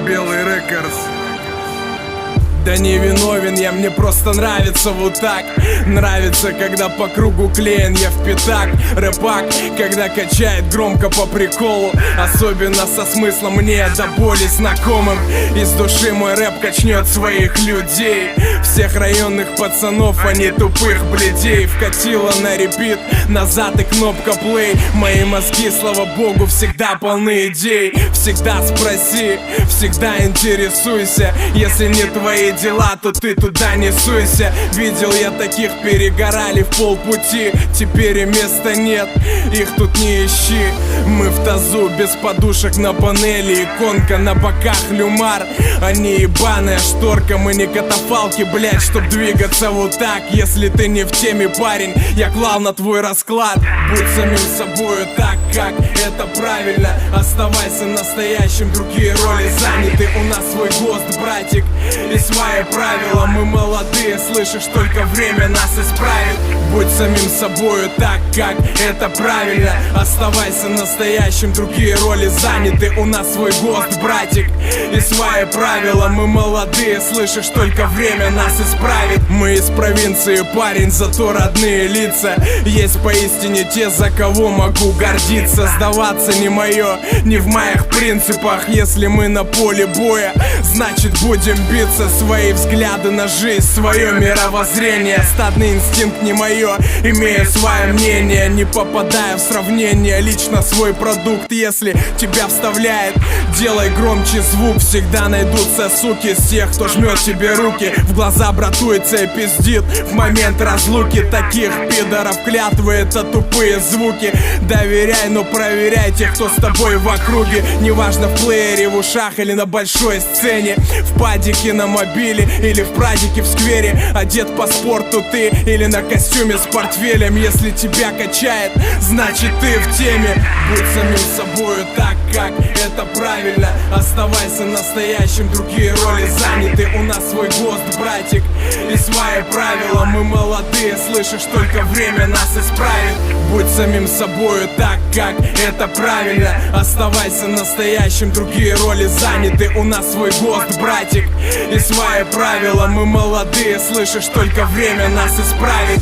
Белый Рекордс. Да не виновен я, мне просто нравится вот так. Нравится, когда по кругу клеен я в пятак. Рэпак, когда качает громко по приколу. Особенно со смыслом мне до боли знакомым. Из души мой рэп качнет своих людей. Всех районных пацанов, а не тупых блядей. Вкатила на репит, назад и кнопка плей. Мои мозги, слава богу, всегда полны идей. Всегда спроси, всегда интересуйся. Если не твои дела, то ты туда не суйся. Видел я таких, перегорали в полпути. Теперь и места нет, их тут не ищи. Мы в тазу, без подушек на панели. Иконка на боках, люмар, а не ебаная шторка. Мы не катафалки, блять, чтоб двигаться вот так. Если ты не в теме, парень, я клал на твой расклад. Будь самим собою так, как это правильно. Оставайся настоящим, другие роли заняты. У нас свой ГОСТ, братик, и свои правила. Мы молодые, слышишь, только время нас исправит. Будь самим собою так, как это правильно. Оставайся настоящим, другие роли заняты. У нас свой ГОСТ, братик, и свои правила. Мы молодые, слышишь, только время нас исправит. Мы из провинции, парень, зато родные лица. Есть поистине те, за кого могу гордиться. Сдаваться не мое, не в моих принципах. Если мы на поле боя, значит будем биться. Свои взгляды на жизнь, свое мировоззрение. Стадный инстинкт не мое, имею свое мнение. Не попадая в сравнение, лично свой продукт. Если тебя вставляет, делай громче звук. Всегда найдутся суки из тех, кто жмет тебе руки в глаза, братуется и пиздит в момент разлуки. Таких пидоров клятвы — это тупые звуки. Доверяй, но проверяй тех, кто с тобой в округе. Неважно, в плеере, в ушах или на большой сцене. В падике на мобиле или в прадике в сквере. Одет по спорту ты или на костюме с портфелем. Если тебя качает, значит ты в теме. Будь самим собою так, как это правильно. Оставайся настоящим, другие роли заняты. У нас свой ГОСТ, братик, и свои правила. Мы молодые, слышишь, только время нас исправит. Будь самим собою так, как это правильно. Оставайся настоящим, другие роли заняты. У нас свой ГОСТ, братик, и свои правила. Мы молодые, слышишь, только время нас исправит.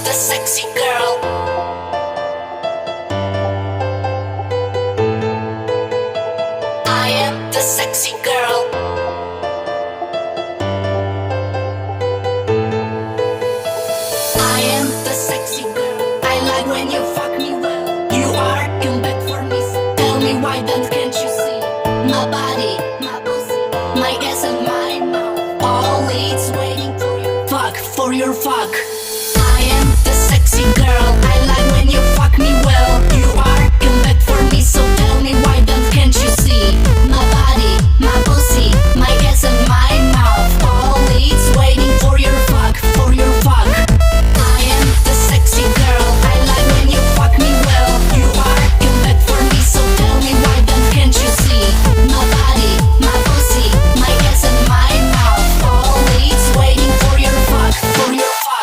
The sexy girl. I am the sexy girl. I am the sexy girl. I like when you fuck me well. You are come back for me. So tell me why then can't you see? My body, my pussy, my ass and my mouth. All it's waiting for you. Fuck for your fuck. I am the sexy girl. I like when you fuck me well. You are come back for me, so tell me why then can't you see? My body, my pussy, my ass and my mouth. All it's waiting for your fuck, for your fuck. I am the sexy girl. I like when you fuck me well. You are come back for me, so tell me why then can't you see? My body, my pussy, my ass and my mouth. All it's waiting for your fuck, for your fuck.